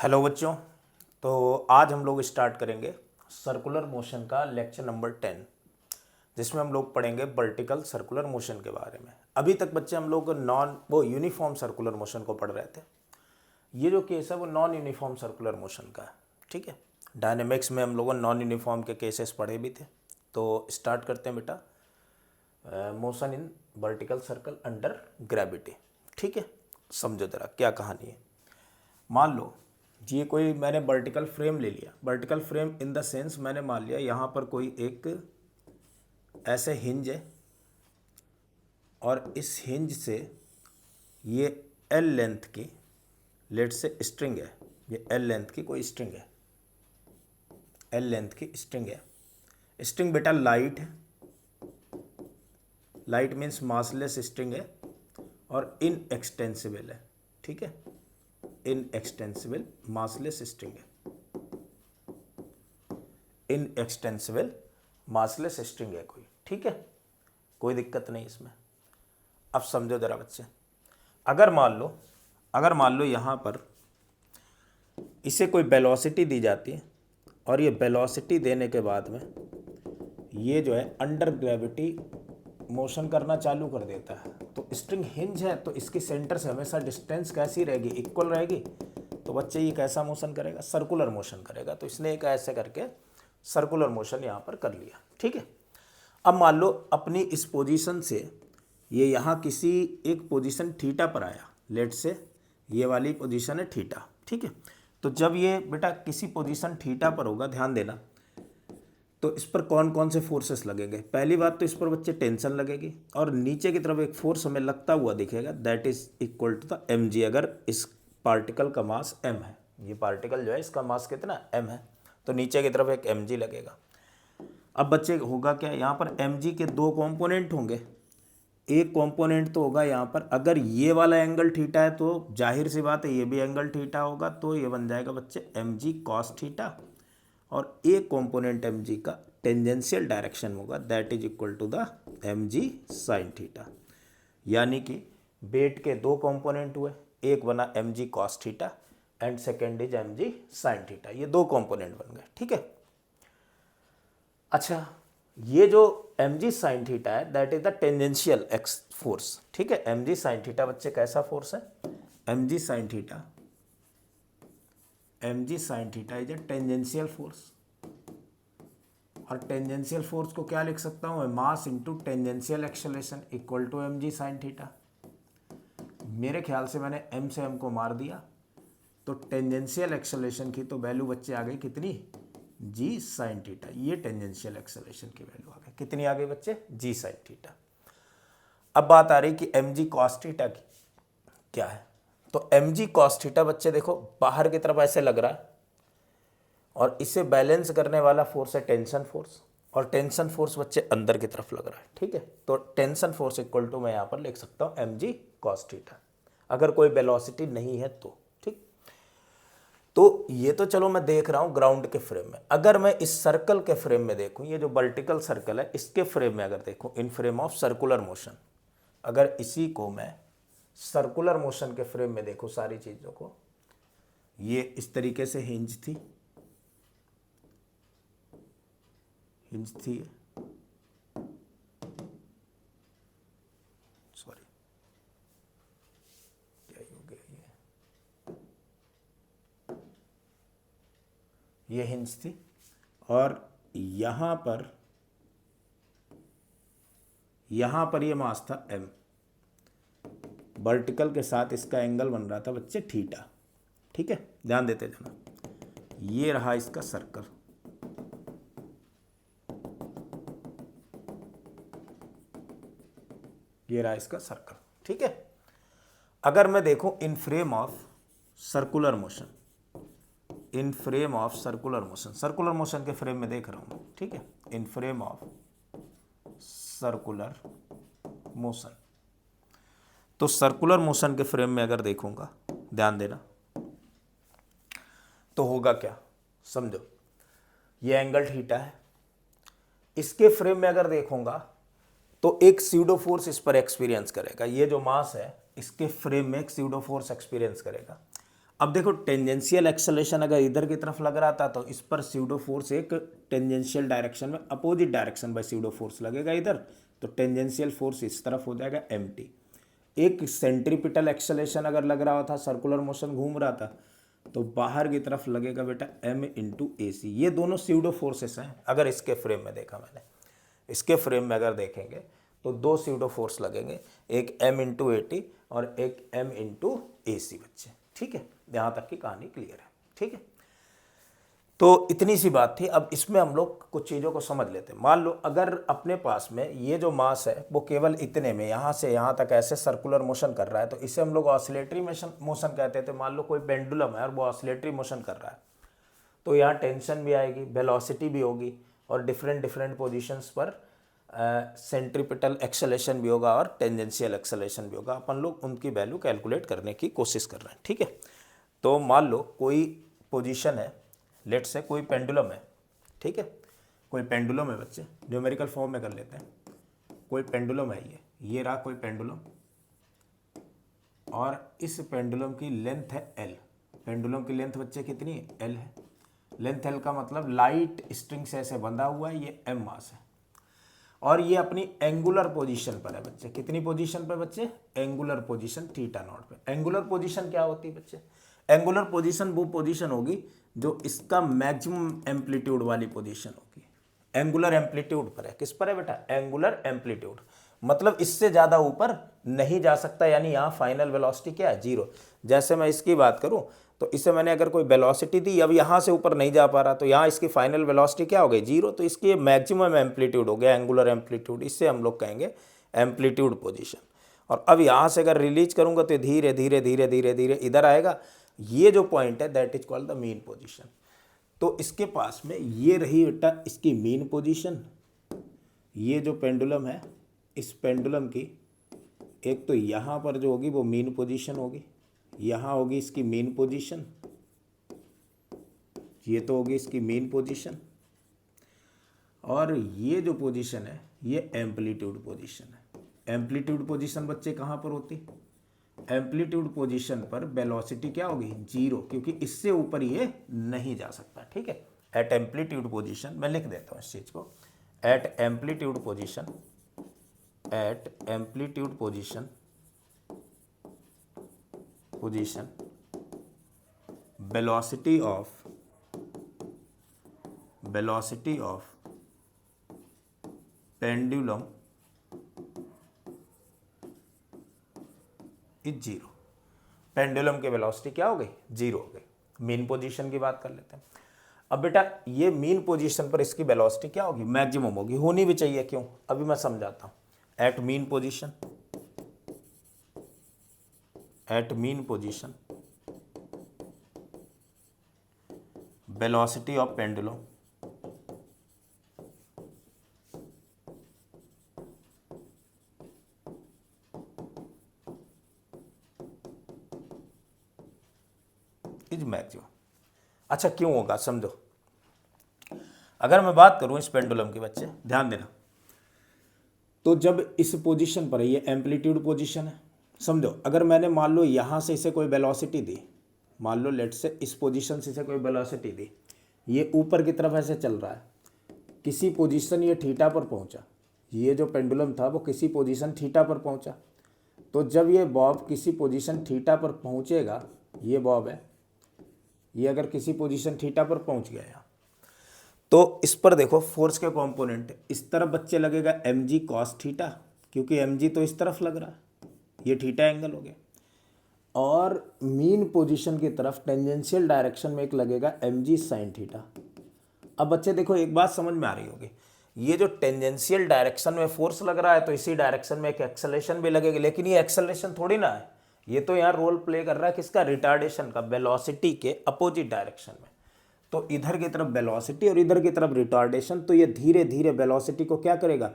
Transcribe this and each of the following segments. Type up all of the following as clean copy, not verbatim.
Hello बच्चों। तो आज हम लोग स्टार्ट करेंगे सर्कुलर मोशन का लेक्चर नंबर 10, जिसमें हम लोग पढ़ेंगे वर्टिकल सर्कुलर मोशन के बारे में। अभी तक बच्चे हम लोग यूनिफॉर्म सर्कुलर मोशन को पढ़ रहे थे। ये जो केस है वो नॉन यूनिफॉर्म सर्कुलर मोशन का है। ठीक है, डायनेमिक्स में हम लोगों ने नॉन यूनिफॉर्म के केसेस पढ़े भी थे। तो स्टार्ट करते हैं बेटा, motion in vertical circle under gravity. ठीक है, समझो जरा क्या कहानी है। मान लो ये कोई मैंने वर्टिकल फ्रेम ले लिया। Vertical frame in the sense मैंने मान लिया यहाँ पर कोई एक ऐसे हिंज है और इस हिंज से ये एल लेंथ की लेट से स्ट्रिंग है। ये एल लेंथ की कोई स्ट्रिंग है, एल लेंथ की स्ट्रिंग है। स्ट्रिंग बेटा लाइट है, लाइट मीन्स मासलेस स्ट्रिंग है और इनएक्सटेंसिबल है। ठीक है, इनएक्सटेंसिबल मासलेस स्ट्रिंग है, इनएक्सटेंसिबल मासलेस स्ट्रिंग है कोई। ठीक है, कोई दिक्कत नहीं इसमें। अब समझो जरा बच्चे, अगर मान लो यहाँ पर इसे कोई वेलोसिटी दी जाती है और ये वेलोसिटी देने के बाद में ये जो है अंडर ग्रेविटी मोशन करना चालू कर देता है। तो स्ट्रिंग हिंज है तो इसके सेंटर से हमेशा डिस्टेंस कैसी रहेगी, इक्वल रहेगी। तो बच्चे ये कैसा मोशन करेगा, सर्कुलर मोशन करेगा। तो इसने एक ऐसे करके सर्कुलर मोशन यहाँ पर कर लिया। ठीक है, अब मान लो अपनी इस पोजीशन से ये यहाँ किसी एक पोजीशन थीटा पर आया। लेट से ये वाली पोजीशन है थीटा। ठीक है, तो जब ये बेटा किसी पोजीशन थीटा पर होगा, ध्यान देना, तो इस पर कौन कौन से फोर्सेस लगेंगे। पहली बात तो इस पर बच्चे टेंशन लगेगी और नीचे की तरफ एक फोर्स हमें लगता हुआ दिखेगा, that is equal to the m g. अगर इस पार्टिकल का मास एम है, ये पार्टिकल जो है इसका मास कितना एम है, तो नीचे की तरफ एक एम जी लगेगा। अब बच्चे होगा क्या, यहाँ पर एम जी के दो कॉम्पोनेंट होंगे। एक कंपोनेंट तो होगा यहाँ पर, अगर ये वाला एंगल थीटा है तो जाहिर सी बात है ये भी एंगल थीटा होगा, तो ये बन जाएगा बच्चे एम जी कॉस थीटा। और एक कंपोनेंट एम जी का टेंजेंशियल डायरेक्शन होगा, that is equal to the m ji sine theta. यानी कि वेट के दो कंपोनेंट हुए, एक बना m ji cos theta and second is m ji sine theta. ये दो कंपोनेंट बन गए। ठीक है, अच्छा ये जो एम जी साइन थीटा है that is the tangential x force. ठीक है, एम जी साइन थीटा बच्चे कैसा फोर्स है, M G sine theta, m ji sine theta is a tangential force. और टेंजेंशियल फोर्स को क्या लिख सकता हूँ मैं, mass into tangential acceleration equal to M G sine theta. मेरे ख्याल से मैंने एम से एम को मार दिया, तो टेंजेंशियल एक्सेलरेशन की तो वैल्यू बच्चे आ गई कितनी, जी साइन थीटा। ये टेंजेंशियल एक्सेलरेशन की वैल्यू आ गई, कितनी आ गई बच्चे, जी साइन थीटा। अब बात आ रही कि एम जी कॉस थीटा की क्या है। तो एम जी कॉस थीटा बच्चे देखो बाहर की तरफ ऐसे लग रहा है और इसे बैलेंस करने वाला फोर्स है टेंशन फोर्स, और टेंशन फोर्स बच्चे अंदर की तरफ लग रहा है। ठीक है, तो टेंशन फोर्स इक्वल टू मैं यहाँ पर लिख सकता हूँ एम जी कॉस थीटा, अगर कोई वेलोसिटी नहीं है तो। ठीक, तो ये तो चलो मैं देख रहा हूँ ग्राउंड के फ्रेम में। अगर मैं इस सर्कल के फ्रेम में देखूँ, ये जो वर्टिकल सर्कल है इसके फ्रेम में अगर देखूँ, इन फ्रेम ऑफ सर्कुलर मोशन, अगर इसी को मैं सर्कुलर मोशन के फ्रेम में देखूँ सारी चीज़ों को, ये इस तरीके से हिंज थी, सॉरी क्या हो गया, ये हिंज थी और यहाँ पर ये मास था एम। वर्टिकल के साथ इसका एंगल बन रहा था बच्चे थीटा। ठीक है, ध्यान देते जाना। ये रहा इसका सर्कल, ये रहा इसका सर्कल। ठीक है, अगर मैं देखूं इन frame of circular motion, in frame of circular motion, circular motion के फ्रेम में देख रहा हूं। ठीक है, इन फ्रेम ऑफ सर्कुलर मोशन, तो सर्कुलर मोशन के फ्रेम में अगर देखूंगा, ध्यान देना, तो होगा क्या, समझो ये एंगल थीटा है। इसके फ्रेम में अगर देखूंगा तो एक स्यूडो फोर्स इस पर एक्सपीरियंस करेगा। ये जो मास है इसके फ्रेम में एक स्यूडो फोर्स एक्सपीरियंस करेगा। अब देखो टेंजेंशियल एक्सेलरेशन अगर इधर की तरफ लग रहा था तो इस पर स्यूडो फोर्स एक टेंजेंशियल डायरेक्शन में opposite direction by pseudo force लगेगा इधर, तो टेंजेंशियल फोर्स इस तरफ हो जाएगा mt। एक सेंट्रीपिटल एक्सेलरेशन अगर लग रहा था, सर्कुलर मोशन घूम रहा था, तो बाहर की तरफ लगेगा बेटा m इंटू ए सी। ये दोनों स्यूडो फोर्सेस हैं। अगर इसके फ्रेम में देखा मैंने, इसके फ्रेम में अगर देखेंगे तो दो स्यूडो फोर्स लगेंगे, एक m इंटू ए टी और एक m इंटू ए सी बच्चे। ठीक है, यहाँ तक की कहानी क्लियर है। ठीक है, तो इतनी सी बात थी। अब इसमें हम लोग कुछ चीज़ों को समझ लेते हैं। मान लो अगर अपने पास में ये जो मास है वो केवल इतने में यहाँ से यहाँ तक ऐसे सर्कुलर मोशन कर रहा है, तो इसे हम लोग ऑसिलेटरी मोशन कहते थे। मान लो कोई पेंडुलम है और वो ऑसिलेटरी मोशन कर रहा है, तो यहाँ टेंशन भी आएगी, वेलोसिटी भी होगी और डिफरेंट पोजिशंस पर सेंट्रीपिटल एक्सेलरेशन भी होगा और टेंजेंशियल एक्सेलरेशन भी होगा। अपन लोग उनकी वैल्यू कैलकुलेट करने की कोशिश कर रहे हैं। ठीक है, तो मान लो कोई पोजीशन है, लेट से कोई पेंडुलम है। ठीक है, कोई पेंडुलम है बच्चे, न्यूमेरिकल फॉर्म में कर लेते हैं। कोई पेंडुलम है, ये रहा कोई पेंडुलम, और इस पेंडुलम की लेंथ है l। पेंडुलम की लेंथ बच्चे कितनी है? l है। लेंथ l का मतलब लाइट स्ट्रिंग से ऐसे बंधा हुआ है, ये m मास है, और ये अपनी एंगुलर पोजीशन पर है बच्चे। कितनी पोजीशन पर बच्चे? एंगुलर पोजीशन थीटा नॉट पे। एंगुलर पोजीशन क्या होती है बच्चे? एंगुलर पोजीशन वो पोजीशन होगी जो इसका मैक्सिमम एम्पलीट्यूड वाली पोजीशन होगी। एंगुलर एम्पलीट्यूड पर है। किस पर है बेटा? एंगुलर एम्पलीट्यूड, मतलब इससे ज़्यादा ऊपर नहीं जा सकता, यानी यहाँ फाइनल वेलोसिटी क्या है? जीरो। जैसे मैं इसकी बात करूँ तो इसे मैंने अगर कोई वेलोसिटी दी, अब यहाँ से ऊपर नहीं जा पा रहा, तो यहाँ इसकी फाइनल वेलोसिटी क्या हो गई? जीरो। तो इसकी मैक्सिमम एम्पलीट्यूड हो गया एंगुलर एम्पलीट्यूड, इससे हम लोग कहेंगे एम्पलीट्यूड पोजीशन। और अब यहाँ से अगर रिलीज करूँगा तो धीरे धीरे धीरे धीरे धीरे इधर आएगा। ये जो पॉइंट है that is called the mean position. तो इसके पास में ये रही बेटा इसकी मीन पोजीशन। ये जो पेंडुलम है, इस पेंडुलम की एक तो यहाँ पर जो होगी वो मीन पोजीशन होगी, यहाँ होगी इसकी मीन पोजीशन, ये तो होगी इसकी मीन पोजीशन, और ये जो पोजीशन है ये एम्पलीट्यूड पोजीशन है। एम्पलीट्यूड पोजीशन बच्चे कहाँ पर होती? एम्पलीट्यूड पोजीशन पर वेलोसिटी क्या होगी? जीरो, क्योंकि इससे ऊपर ये नहीं जा सकता। ठीक है, एट एम्पलीट्यूड पोजीशन, मैं लिख देता हूँ इस चीज़ को, at amplitude position, at amplitude position velocity of pendulum is zero. Pendulum की वेलोसिटी क्या हो गई? जीरो हो गई। मीन पोजीशन की बात कर लेते हैं। अब बेटा ये मीन पोजीशन पर इसकी वेलोसिटी क्या होगी? मैक्सिमम होगी, होनी भी चाहिए। क्यों? अभी मैं समझाता हूँ। At mean position velocity of pendulum is maximum. अच्छा क्यों होगा? समझो, अगर मैं बात करूं इस पेंडुलम की बच्चे, ध्यान देना, तो जब इस पोजीशन पर है, ये एम्पलीट्यूड पोजीशन है, समझो, अगर मैंने मान लो यहाँ से इसे कोई वेलोसिटी दी, मान लो लेट से इस पोजीशन से इसे कोई वेलोसिटी दी, ये ऊपर की तरफ ऐसे चल रहा है, किसी पोजीशन ये थीटा पर पहुँचा, ये जो पेंडुलम था वो किसी पोजीशन थीटा पर पहुँचा, तो जब ये बॉब किसी पोजीशन थीटा पर पहुँचेगा, ये बॉब है, ये अगर किसी पोजीशन थीटा पर पहुँच गया यहाँ, तो इस पर देखो फोर्स के कंपोनेंट, इस तरफ बच्चे लगेगा mg cos थीटा, क्योंकि mg तो इस तरफ लग रहा है, ये थीटा एंगल हो गया, और मीन पोजीशन की तरफ टेंजेंशियल डायरेक्शन में एक लगेगा mg sin थीटा। अब बच्चे देखो एक बात समझ में आ रही होगी, ये जो टेंजेंशियल डायरेक्शन में फोर्स लग रहा है तो इसी डायरेक्शन में एक एक्सेलरेशन भी लगेगी, लेकिन ये एक्सेलरेशन थोड़ी ना है, ये तो यहाँ रोल प्ले कर रहा है किसका? रिटार्डेशन का, वेलोसिटी के अपोजिट डायरेक्शन में। तो इधर की तरफ वेलोसिटी और इधर की तरफ रिटार्डेशन, तो ये धीरे धीरे वेलोसिटी को क्या करेगा?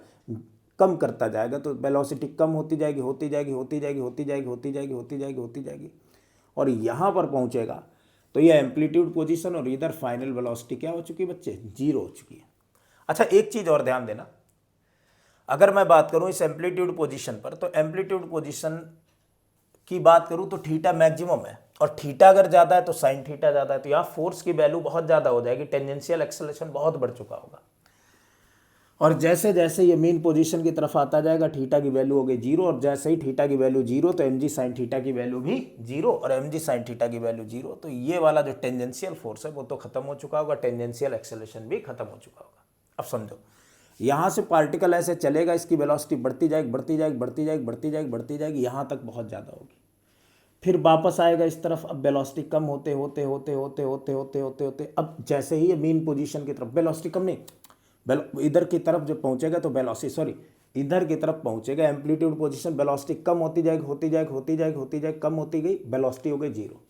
कम करता जाएगा। तो वेलोसिटी कम होती जाएगी, होती जाएगी, होती जाएगी, होती जाएगी, होती जाएगी, होती जाएगी, होती जाएगी, और यहाँ पर पहुँचेगा तो ये एम्पलीट्यूड पोजीशन और इधर फाइनल वेलोसिटी क्या हो चुकी है बच्चे? जीरो हो चुकी है। अच्छा एक चीज़ और ध्यान देना, अगर मैं बात करूँ इस एम्पलीट्यूड पोजीशन पर, तो एम्पलीट्यूड पोजीशन की बात करूँ तो थीटा मैक्सिमम है, और थीटा अगर ज़्यादा है तो साइन थीटा ज़्यादा है, तो यहाँ फोर्स की वैल्यू बहुत ज़्यादा हो जाएगी, टेंजेंशियल एक्सेलरेशन बहुत बढ़ चुका होगा। और जैसे जैसे ये मीन पोजीशन की तरफ आता जाएगा थीटा की वैल्यू हो गई जीरो, और जैसे ही थीटा की वैल्यू जीरो तो एम जी साइन थीटा की वैल्यू भी जीरो, और एम जी साइन थीटा की वैल्यू जीरो, तो ये वाला जो टेंजेंशियल फोर्स है वो तो खत्म हो चुका होगा, टेंजेंशियल एक्सेलरेशन भी खत्म हो चुका होगा। अब समझो, यहाँ से पार्टिकल ऐसे चलेगा, इसकी वेलोसिटी बढ़ती जाएगी बढ़ती जाएगी बढ़ती जाएगी बढ़ती जाएगी बढ़ती जाएगी, यहाँ तक बहुत ज़्यादा होगी, फिर वापस आएगा इस तरफ, अब वेलोसिटी कम होते होते होते होते होते होते होते होते अब जैसे ही ये मीन पोजीशन की तरफ, वेलोसिटी कम नहीं, इधर की तरफ जब पहुंचेगा तो वेलोसिटी इधर की तरफ पहुंचेगा, एम्पलीट्यूड पोजीशन, वेलोसिटी कम होती जाएगी होती जाएगी होती जाएगी होती जाएगी, कम होती गई, वेलोसिटी हो गई जीरो।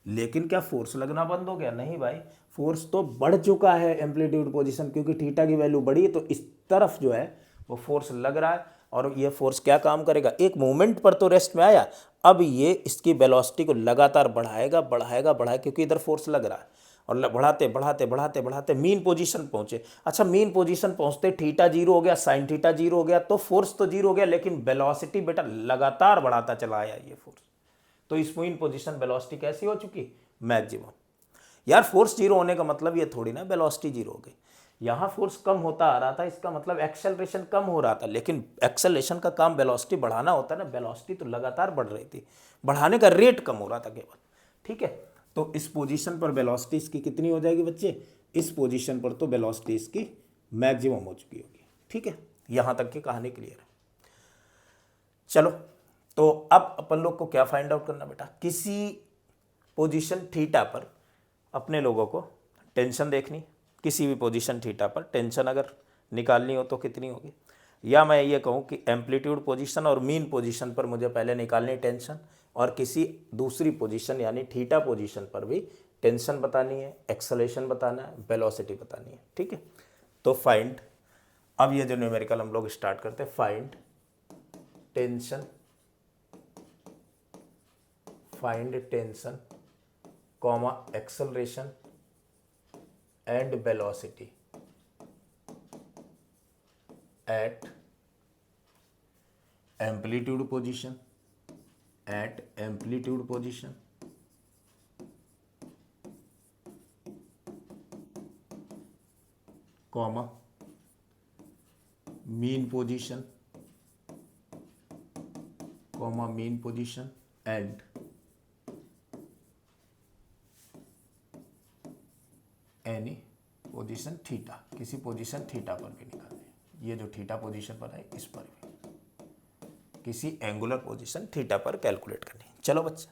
लेकिन क्या फोर्स लगना बंद हो गया? नहीं भाई, फोर्स तो बढ़ चुका है एम्पलीट्यूड पोजीशन, क्योंकि थीटा की वैल्यू बढ़ी है, तो इस तरफ जो है वो फोर्स लग रहा है, और ये फोर्स क्या काम करेगा, एक मोमेंट पर तो रेस्ट में आया, अब ये इसकी वेलोसिटी को लगातार बढ़ाएगा बढ़ाएगा बढ़ाएगा, क्योंकि इधर फोर्स लग रहा है, और बढ़ाते बढ़ाते बढ़ाते बढ़ाते मीन पोजीशन पहुंचे। अच्छा, मीन पोजीशन पहुंचते थीटा जीरो हो गया, साइन थीटा जीरो हो गया, तो फोर्स तो जीरो हो गया, लेकिन वेलोसिटी बेटा लगातार बढ़ाता चला आया ये फोर्स, तो इस मीन पोजीशन वेलोसिटी कैसी हो चुकी, मैक्सिमम। यार फोर्स जीरो होने का मतलब ये थोड़ी ना वेलोसिटी जीरो हो गई, यहाँ फोर्स कम होता आ रहा था, इसका मतलब एक्सेलरेशन कम हो रहा था, लेकिन एक्सेलरेशन का काम वेलोसिटी बढ़ाना होता है ना, वेलोसिटी तो लगातार बढ़ रही थी, बढ़ाने का रेट कम हो रहा था केवल। ठीक है, तो इस पोजीशन पर वेलोसिटी इसकी कितनी हो जाएगी बच्चे, इस पोजीशन पर तो वेलोसिटी इसकी मैक्सिमम हो चुकी होगी। ठीक है, यहाँ तक की कहानी क्लियर है। चलो, तो अब अपन लोग को क्या फाइंड आउट करना बेटा, किसी पोजीशन थीटा पर अपने लोगों को टेंशन देखनी, किसी भी पोजीशन थीटा पर टेंशन अगर निकालनी हो तो कितनी होगी, या मैं ये कहूँ कि एम्पलीट्यूड पोजीशन और मीन पोजीशन पर मुझे पहले निकालनी टेंशन, और किसी दूसरी पोजीशन यानी थीटा पोजीशन पर भी टेंशन बतानी है, एक्सेलरेशन बताना है, वेलोसिटी बतानी है। ठीक है, तो फाइंड, अब ये जो न्यूमेरिकल हम लोग स्टार्ट करते हैं, find tension comma acceleration and velocity at amplitude position comma mean position and any position theta, किसी पोजीशन थीटा पर भी निकालनी है, ये जो थीटा पोजीशन पर है इस पर भी किसी एंगुलर पोजीशन थीटा पर कैलकुलेट करनी है। चलो बच्चे,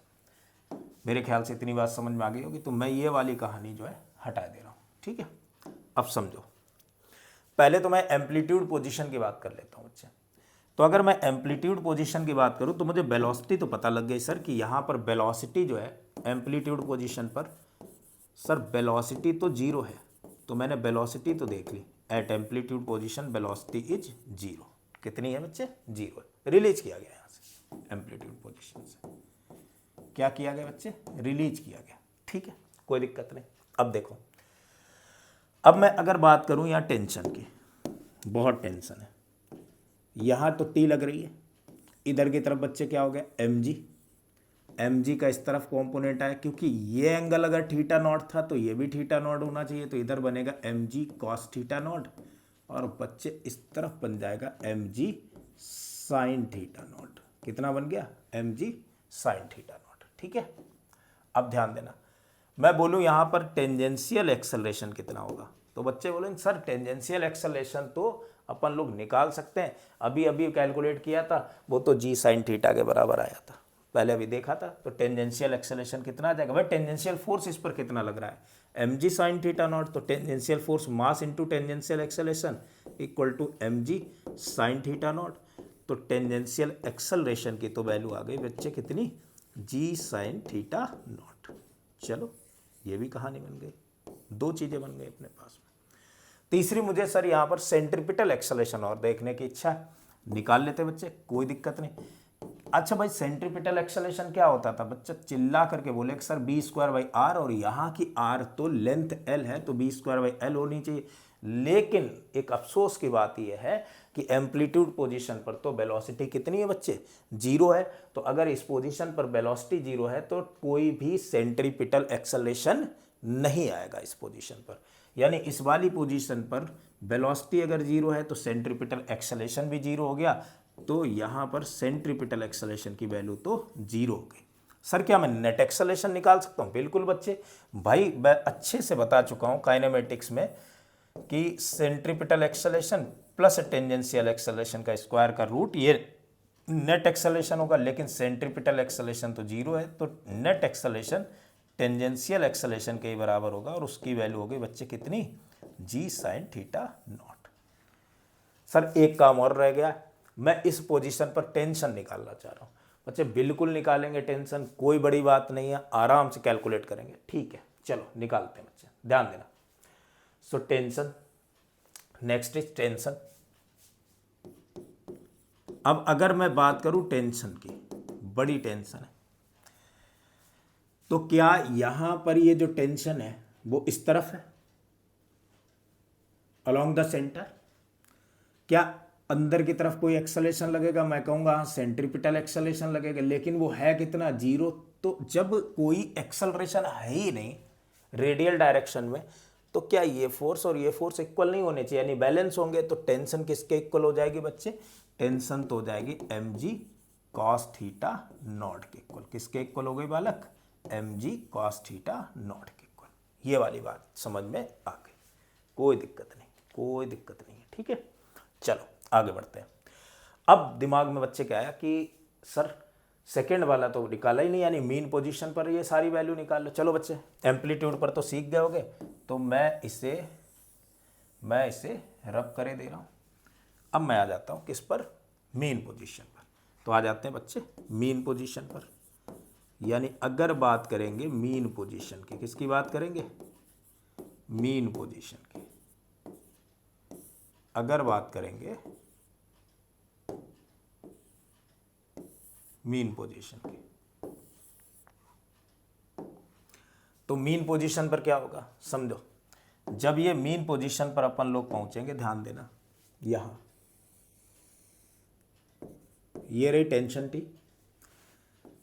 मेरे ख्याल से इतनी बात समझ में आ गई होगी, तो मैं ये वाली कहानी जो है हटा दे रहा हूँ। ठीक है, अब समझो, पहले तो मैं एम्पलीट्यूड पोजीशन की बात कर लेता हूँ बच्चे। तो अगर मैं एम्पलीट्यूड पोजीशन की बात करूँ तो मुझे वेलोसिटी तो पता लग गई सर कि यहाँ पर वेलोसिटी जो है एम्पलीट्यूड पोजीशन पर, सर वेलोसिटी तो जीरो है, तो मैंने वेलोसिटी तो देख ली, at amplitude position velocity is zero. कितनी है बच्चे, जीरो है, रिलीज किया गया यहाँ से, एम्पलीट्यूड पोजीशन से क्या किया गया बच्चे, रिलीज किया गया। ठीक है, कोई दिक्कत नहीं। अब देखो, अब मैं अगर बात करूँ यहाँ टेंशन की, बहुत टेंशन है, यहाँ तो टी लग रही है, इधर की तरफ बच्चे क्या हो गया, एम जी का इस तरफ कॉम्पोनेंट आया, क्योंकि ये एंगल अगर थीटा नॉट था तो ये भी थीटा नॉट होना चाहिए, तो इधर बनेगा एम जी कॉस थीटा नॉट, और बच्चे इस तरफ बन जाएगा एम जी साइन थीटा नॉट। कितना बन गया, एम जी साइन थीटा नॉट। ठीक है, अब ध्यान देना, मैं बोलूँ यहाँ पर टेंजेंशियल एक्सेलरेशन कितना होगा, तो बच्चे बोलेंगे सर टेंजेंशियल एक्सेलरेशन तो अपन लोग निकाल सकते हैं, अभी अभी कैलकुलेट किया था, वो तो जी साइन थीटा के बराबर आया था, पहले अभी देखा था। तो टेंजेंशियल एक्सेलरेशन कितना आ जाएगा भाई, टेंजेंशियल फोर्स इस पर कितना लग रहा है, M G sine theta naught, तो tangential force mass into tangential acceleration equal to M G sine theta naught, तो टेंजेंशियल एक्सेलरेशन की तो वैल्यू आ गई बच्चे कितनी, जी साइन थीटा नॉट। चलो, ये भी कहानी बन गई, दो चीज़ें बन गई अपने पास में। तीसरी मुझे सर यहाँ पर सेंट्रीपिटल एक्सेलरेशन और देखने की इच्छा है, निकाल लेते बच्चे, कोई दिक्कत नहीं। अच्छा भाई, सेंट्रीपिटल एक्सेलरेशन क्या होता था, बच्चा चिल्ला करके बोले कि sir v square by r, और यहाँ की आर तो लेंथ एल है, तो बी स्क्वायर बाई एल होनी चाहिए, लेकिन एक अफसोस की बात यह है कि एम्पलीट्यूड पोजीशन पर तो वेलोसिटी कितनी है बच्चे, 0 है। तो अगर इस पोजीशन पर वेलोसिटी 0 है तो कोई भी सेंट्रीपिटल एक्सेलरेशन नहीं आएगा इस पोजीशन पर। यानी इस वाली पोजीशन पर वेलोसिटी अगर 0 है तो सेंट्रीपिटल एक्सेलरेशन भी 0 हो गया, तो यहाँ पर सेंट्रीपिटल एक्सेलरेशन की वैल्यू तो 0 हो गई। सर क्या मैं नेट एक्सेलरेशन निकाल सकता हूँ? बिल्कुल बच्चे, भाई मैं अच्छे से बता चुका हूँ काइनेमेटिक्स में कि centripetal acceleration plus tangential acceleration का स्क्वायर का रूट ये नेट एक्सेलरेशन होगा, लेकिन सेंट्रीपिटल एक्सेलरेशन तो 0 है, तो नेट एक्सेलरेशन टेंजेंशियल एक्सेलरेशन के बराबर होगा और उसकी वैल्यू होगी बच्चे कितनी, जी साइन थीटा नॉट। सर एक काम और रह गया, मैं इस पोजीशन पर टेंशन निकालना चाह रहा हूँ। बच्चे बिल्कुल निकालेंगे टेंशन, कोई बड़ी बात नहीं है, आराम से कैलकुलेट करेंगे। ठीक है, चलो निकालते हैं बच्चे, ध्यान देना। So tension, next is tension. अब अगर मैं बात करूं टेंशन की, बड़ी टेंशन है, तो क्या यहां पर ये जो टेंशन है वो इस तरफ है अलोंग द सेंटर? क्या अंदर की तरफ कोई एक्सेलरेशन लगेगा? मैं कहूंगा हाँ सेंट्रीपिटल एक्सेलरेशन लगेगा, लेकिन वो है कितना, 0। तो जब कोई एक्सेलरेशन है ही नहीं रेडियल डायरेक्शन में, तो क्या ये फोर्स और ये फोर्स इक्वल नहीं होने चाहिए, यानी बैलेंस होंगे? तो टेंशन किसके इक्वल हो जाएगी बच्चे? टेंशन तो हो जाएगी mg cos थीटा नॉट के इक्वल। किसके इक्वल हो गई बालक? mg cos थीटा नॉट के इक्वल। ये वाली बात समझ में आ गई, कोई दिक्कत नहीं, कोई दिक्कत नहीं है। ठीक है, चलो आगे बढ़ते हैं। अब दिमाग में बच्चे क्या आया कि सर सेकेंड वाला तो निकाला ही नहीं, यानी मीन पोजीशन पर ये सारी वैल्यू निकाल लो। चलो बच्चे एम्पलीट्यूड पर तो सीख गए होगे, तो मैं इसे रब करे दे रहा हूँ। अब मैं आ जाता हूँ किस पर, मीन पोजीशन पर। तो आ जाते हैं बच्चे मीन पोजीशन पर, यानी अगर बात करेंगे मीन पोजीशन की, किसकी बात करेंगे? मीन पोजीशन की। अगर बात करेंगे मीन पोजीशन की, तो मीन पोजीशन पर क्या होगा समझो। जब ये मीन पोजीशन पर अपन लोग पहुंचेंगे, ध्यान देना, यहां ये रही टेंशन टी,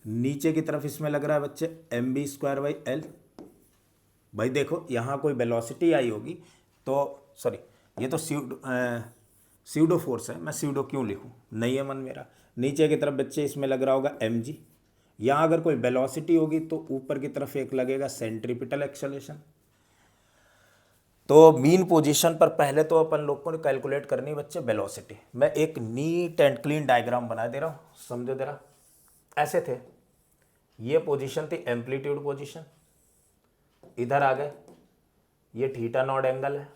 नीचे की तरफ इसमें लग रहा है बच्चे mb स्क्वायर बाई एल। भाई देखो यहां कोई वेलोसिटी आई होगी तो, सॉरी ये तो स्यूडो फोर्स है, मैं स्यूडो क्यों लिखूं, नहीं है मन मेरा। नीचे की तरफ बच्चे इसमें लग रहा होगा mg, यहाँ अगर कोई वेलोसिटी होगी तो ऊपर की तरफ एक लगेगा सेंट्रीपिटल एक्सेलरेशन। तो मीन पोजीशन पर पहले तो अपन लोग को कैलकुलेट करनी बच्चे वेलोसिटी। मैं एक नीट एंड क्लीन डायग्राम बना दे रहा हूँ, समझो जरा। ऐसे थे, ये पोजीशन थी एम्पलीट्यूड पोजीशन, इधर आ गए, ये थीटा नॉट एंगल है,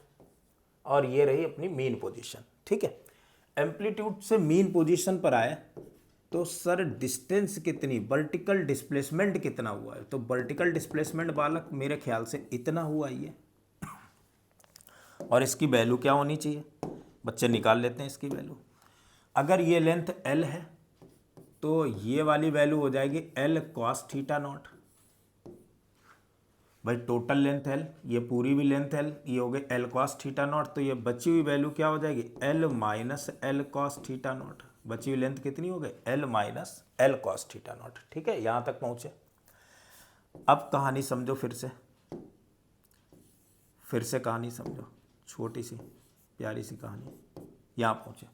और ये रही अपनी मीन पोजीशन। ठीक है, एम्पलीट्यूड से मीन पोजीशन पर आए तो सर डिस्टेंस कितनी, वर्टिकल डिस्प्लेसमेंट कितना हुआ है? तो वर्टिकल डिस्प्लेसमेंट बालक मेरे ख्याल से इतना हुआ ही है, और इसकी वैल्यू क्या होनी चाहिए बच्चे, निकाल लेते हैं इसकी वैल्यू। अगर ये लेंथ l है तो ये वाली वैल्यू हो जाएगी l cos थीटा नॉट। भाई टोटल लेंथ l, ये पूरी भी लेंथ l, ये हो गई l cos थीटा नॉट, तो ये बची हुई वैल्यू क्या हो जाएगी, l minus l cos theta naught. बची हुई लेंथ कितनी हो गई, l minus l cos theta naught. ठीक है, यहां तक पहुंचे। अब कहानी समझो, फिर से कहानी समझो, छोटी सी प्यारी सी कहानी, यहां पहुंचे।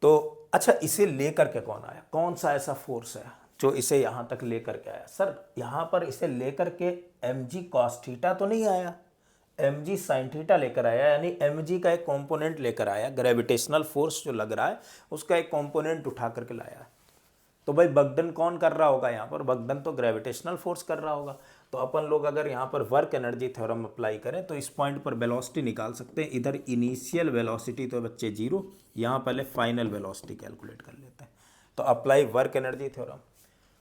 तो अच्छा, इसे लेकर के कौन आया, कौन सा ऐसा फोर्स है जो इसे यहां तक लेकर के आया? सर यहां पर इसे लेकर के mg cos थीटा तो नहीं आया, mg sin थीटा लेकर आया, यानी mg का एक कंपोनेंट लेकर आया, ग्रेविटेशनल फोर्स जो लग रहा है उसका एक कंपोनेंट उठा करके लाया। तो भाई बगडन कौन कर रहा होगा यहाँ पर, बगडन तो ग्रेविटेशनल फोर्स कर रहा होगा। तो अपन लोग अगर यहाँ पर वर्क एनर्जी थ्योरम अप्लाई करें तो इस पॉइंट पर वेलोसिटी निकाल सकते हैं। इधर इनिशियल वेलोसिटी तो बच्चे 0, यहाँ पहले फाइनल वेलोसिटी कैलकुलेट कर लेते हैं। तो apply work energy theorem,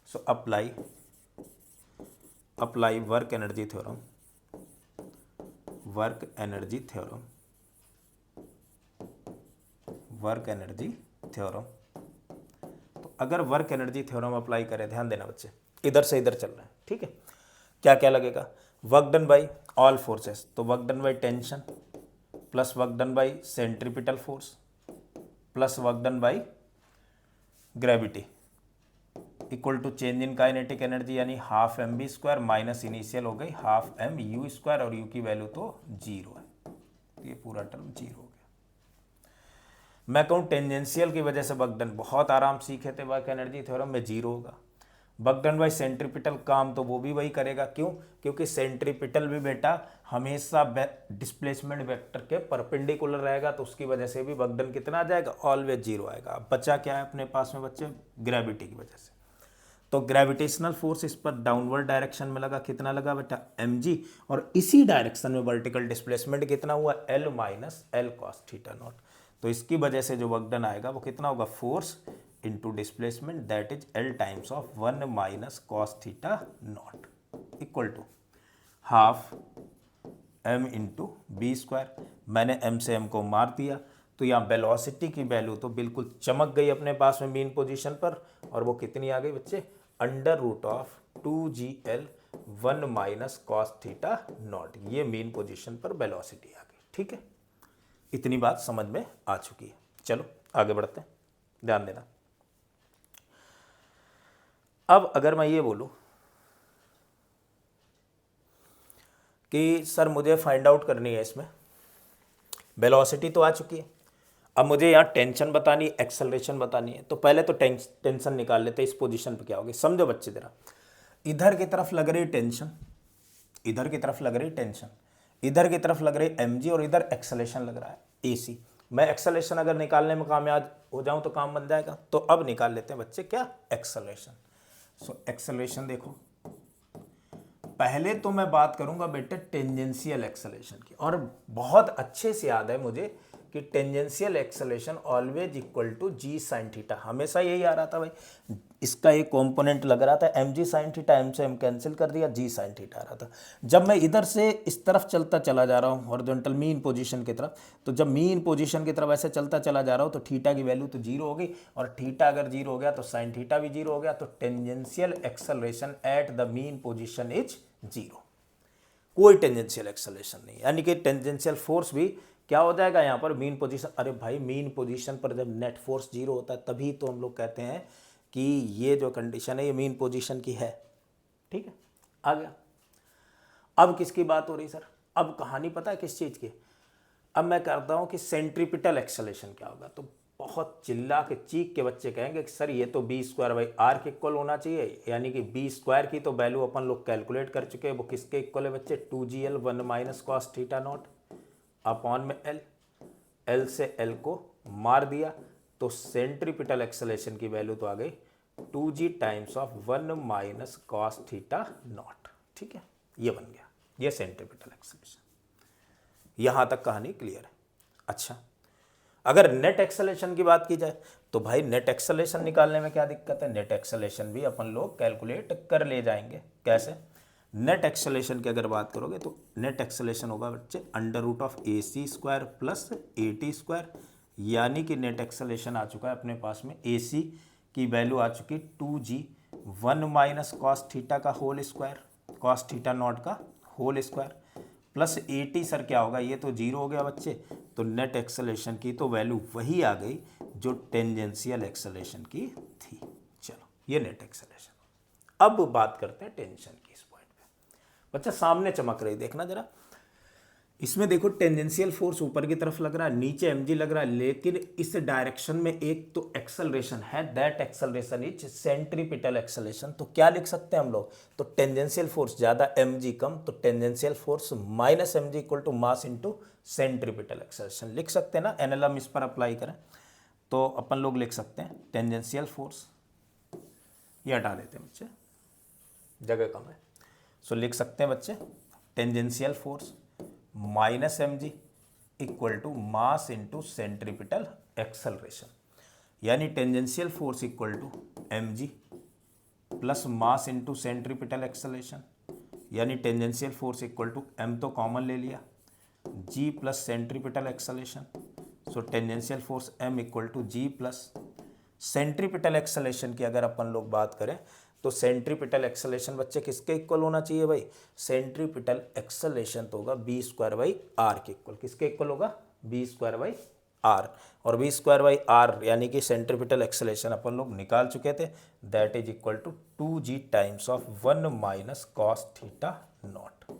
so apply work energy theorem, work energy theorem. तो अगर वर्क एनर्जी थ्योरम अप्लाई करें, ध्यान देना बच्चे, इधर से इधर चल रहा है, ठीक है, क्या क्या लगेगा, work done by all forces, तो work done by tension plus work done by centripetal force plus work done by gravity equal to change in kinetic energy यानी half M B square minus initial हो गई half M U square और U की value तो 0 है, तो ये पूरा टर्म 0 हो गया। मैं कहूँ टेंजेंशियल की वजह से वर्क डन बहुत आराम सीखे थे, वर्क एनर्जी थ्योरम में 0 होगा। वर्क डन बाई सेंट्रीपिटल काम तो वो भी वही करेगा, क्यों? क्योंकि सेंट्रीपिटल भी बेटा हमेशा डिस्प्लेसमेंट वेक्टर के परपेंडिकुलर रहेगा, तो उसकी वजह से भी वर्क डन कितना आ जाएगा? ऑलवेज 0 आएगा। अब बचा क्या है अपने पास में बच्चे? ग्रेविटी की वजह से। तो ग्रेविटेशनल फोर्स इस पर डाउनवर्ड डायरेक्शन में लगा, कितना लगा बेटा? mg, और इसी डायरेक्शन में वर्टिकल डिस्प्लेसमेंट कितना हुआ? l minus l cos theta naught. तो इसकी वजह से जो वर्क डन आएगा वो कितना होगा? Force into displacement that is l times of 1 minus cos theta naught equal to half m into v square. मैंने m से m को मार दिया, तो यहाँ वेलोसिटी की वैल्यू तो बिल्कुल चमक गई अपने पास में मीन पोजीशन पर, और वो कितनी आ गई बच्चे? Under root of 2gl 1 minus cos theta naught. ये मीन पोजीशन पर वेलोसिटी आ गई। ठीक है, इतनी बात समझ में आ चुकी है। चलो आगे बढ़ते हैं, ध्यान देना। अब अगर मैं ये बोलूं कि सर मुझे फाइंड आउट करनी है, इसमें वेलोसिटी तो आ चुकी है, अब मुझे यहाँ टेंशन बतानी है, एक्सेलरेशन बतानी है, तो पहले तो टेंशन निकाल लेते हैं। इस पोजीशन पे क्या होगी समझो बच्चे जरा। इधर की तरफ लग रही टेंशन, इधर की तरफ लग रही टेंशन, इधर की तरफ लग रही mg, और इधर एक्सेलरेशन लग रहा है ac। मैं एक्सेलरेशन अगर निकालने में कामयाब हो जाऊं तो काम बन जाएगा। तो अब निकाल लेते हैं बच्चे क्या? एक्सेलरेशन। सो एक्सेलरेशन देखो, पहले तो मैं बात करूंगा बेटे टेंजेंशियल एक्सेलरेशन की, और बहुत अच्छे से याद है मुझे कि tangential acceleration always equal to ji sine theta. हमेशा यही आ रहा था भाई, इसका एक कंपोनेंट लग रहा था एम जी साइन थीटा, एम से एम कैंसिल कर दिया, जी साइन थीटा आ रहा था। जब मैं इधर से इस तरफ चलता चला जा रहा हूँ हॉरिजॉन्टल मीन पोजीशन की तरफ, तो जब मीन पोजीशन की तरफ ऐसे चलता चला जा रहा हूँ तो थीटा की वैल्यू तो 0 हो गई, और थीटा अगर 0 हो गया तो साइन थीटा भी 0 हो गया। तो tangential acceleration at the mean position is 0, कोई टेंजेंशियल एक्सेलरेशन नहीं, यानी कि टेंजेंशियल फोर्स भी क्या हो जाएगा यहाँ पर? Mean position. अरे भाई मीन पोजीशन पर जब नेट फोर्स 0 होता है तभी तो हम लोग कहते हैं कि ये जो कंडीशन है ये मीन पोजीशन की है। ठीक है, आ गया। अब किसकी बात हो रही सर? अब कहानी पता है किस चीज़ की? अब मैं करता हूँ कि सेंट्रीपिटल एक्सेलरेशन क्या होगा, तो बहुत चिल्ला के चीख के बच्चे कहेंगे कि सर ये तो बी स्क्वायर बाई आर के इक्वल होना चाहिए, यानी कि बी स्क्वायर की तो वैल्यू अपन लोग कैलकुलेट कर चुके हैं। वो किसके इक्वल है बच्चे? 2gl 1 minus cos theta not upon में एल। एल से एल को मार दिया तो सेंट्रीपिटल एक्सेलरेशन की वैल्यू तो आ गई 2g times of 1 minus cos theta naught. ठीक है, ये बन गया, ये सेंट्रीपिटल एक्सेलरेशन। यहां तक कहानी क्लियर है। अच्छा, अगर नेट एक्सेलरेशन की बात की जाए तो भाई नेट एक्सेलरेशन निकालने में क्या दिक्कत है? नेट एक्सेलरेशन भी अपन लोग कैलकुलेट कर ले जाएंगे। कैसे? नेट एक्सेलरेशन की अगर बात करोगे तो नेट एक्सेलरेशन होगा बच्चे under root of A C square plus A T square, यानी कि नेट एक्सेलरेशन आ चुका है अपने पास में ए सी की वैल्यू आ चुकी 2g 1 माइनस कॉस थीटा का whole square, cos theta naught का होल स्क्वायर, प्लस ए टी सर क्या होगा? ये तो 0 हो गया बच्चे, तो नेट एक्सेलरेशन की तो वैल्यू वही आ गई जो टेंजेंशियल एक्सेलरेशन की थी। चलो, ये नेट एक्सेलरेशन। अब बात करते हैं टेंशन की। इस पॉइंट पे बच्चा सामने चमक रही, देखना जरा। इसमें देखो टेंजेंशियल फोर्स ऊपर की तरफ लग रहा है, नीचे mg लग रहा है, लेकिन इस डायरेक्शन में एक तो एक्सेलरेशन है, that acceleration is centripetal acceleration. तो क्या लिख सकते हैं हम लोग? तो टेंजेंशियल फोर्स ज्यादा mg कम, तो tangential force minus mg equal to mass into centripetal acceleration लिख सकते हैं ना। एनएलएम इस पर अप्लाई करें तो अपन लोग लिख सकते हैं टेंजेंशियल फोर्स, ये हटा देते हैं बच्चे, जगह कम है। सो लिख सकते हैं बच्चे tangential force minus mg equal to mass into centripetal acceleration, यानी tangential force equal to mg plus mass into centripetal acceleration, यानी tangential force equal to m तो कॉमन ले लिया, g plus centripetal acceleration. So tangential force m equal to g plus centripetal acceleration की अगर अपन लोग बात करें तो सेंट्रीपिटल एक्सेलेरेशन बच्चे किसके इक्वल होना चाहिए भाई, सेंट्रीपिटल एक्सेलेरेशन तो होगा बी स्क्वायर बाई आर के इक्वल। किसके इक्वल होगा, बी स्क्वायर बाई आर। और बी स्क्वायर बाई आर यानी कि सेंट्रीपिटल एक्सेलेरेशन अपन लोग निकाल चुके थे, that is equal to 2g times of 1 minus cos theta naught.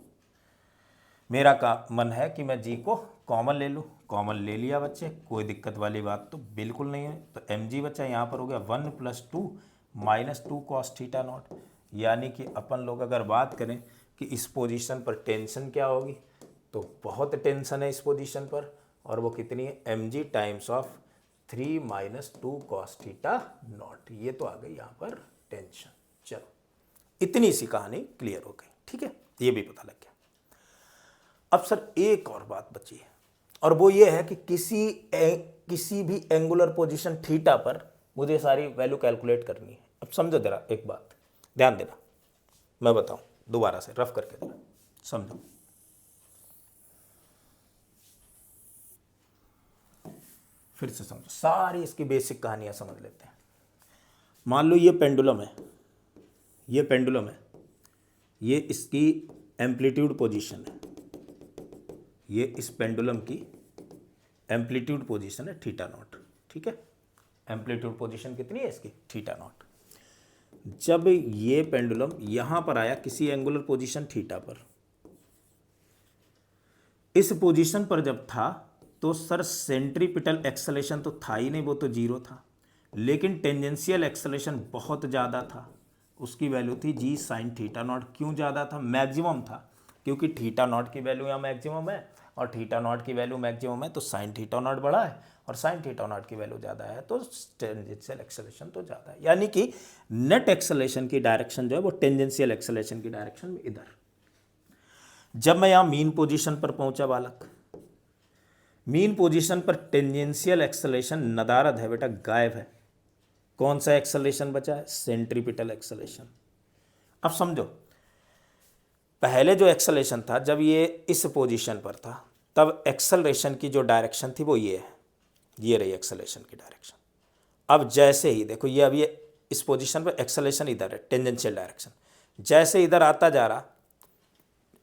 मेरा का मन है कि मैं जी को कॉमन ले लूँ, कॉमन ले लिया बच्चे, कोई दिक्कत वाली बात तो बिल्कुल नहीं है। तो एम जी बच्चा यहाँ पर हो गया 1 + 2 माइनस 2 कॉस थीटा नॉट। यानी कि अपन लोग अगर बात करें कि इस पोजीशन पर टेंशन क्या होगी, तो बहुत टेंशन है इस पोजीशन पर, और वो कितनी है, M g times of 3 minus 2 cos theta naught. ये तो आ गई यहाँ पर टेंशन। चलो इतनी सी कहानी क्लियर हो गई, ठीक है, ये भी पता लग गया। अब सर एक और बात बची है, और वो ये है कि किसी भी एंगुलर पोजीशन थीटा पर मुझे सारी वैल्यू कैलकुलेट करनी है। अब समझो जरा एक बात, ध्यान देना, मैं बताऊं दोबारा से रफ करके जरा समझो। फिर से समझो, सारी इसकी बेसिक कहानियां समझ लेते हैं। मान लो ये पेंडुलम है, ये पेंडुलम है, ये इसकी एम्पलीट्यूड पोजीशन है, ये इस पेंडुलम की एम्पलीट्यूड पोजीशन है थीटा नॉट, ठीक है। एम्पलीट्यूड पोजीशन कितनी है इसकी, थीटा नॉट। जब ये पेंडुलम यहां पर आया किसी एंगुलर पोजीशन थीटा पर, इस पोजीशन पर जब था तो सर सेंट्रीपिटल एक्सेलेरेशन तो था ही नहीं, वो तो जीरो था, लेकिन टेंजेंशियल एक्सेलेरेशन बहुत ज़्यादा था, उसकी वैल्यू थी जी साइन थीटा नॉट। क्यों ज़्यादा था, मैक्सिमम था, क्योंकि थीटा नॉट की वैल्यू यहाँ मैक्सिमम है और थीटा नॉट की वैल्यू मैक्सिमम है, तो साइन थीटा नॉट बड़ा है और साइन थीटा नॉट की वैल्यू ज़्यादा है, तो टेंजेंशियल एक्सेलेरेशन तो ज़्यादा है। यानी कि नेट एक्सेलेरेशन की डायरेक्शन जो है वो टेंजेंशियल एक्सेलेरेशन की डायरेक्शन में इधर। जब मैं यहाँ मीन पोजीशन पर पहुंचा बालक, मीन पोजीशन पर टेंजेंशियल एक्सेलेरेशन नदारद है बेटा, गायब है। कौन सा एक्सेलेरेशन बचा है, सेंट्रीपिटल एक्सेलेरेशन। अब समझो, पहले जो एक्सेलेरेशन था जब ये इस पोजीशन पर था, तब एक्सेलरेशन की जो डायरेक्शन थी वो ये है, ये रही एक्सेलरेशन की डायरेक्शन। अब जैसे ही देखो ये, अब ये इस पोजीशन पर एक्सेलरेशन इधर है, टेंजेंशियल डायरेक्शन, जैसे इधर आता जा रहा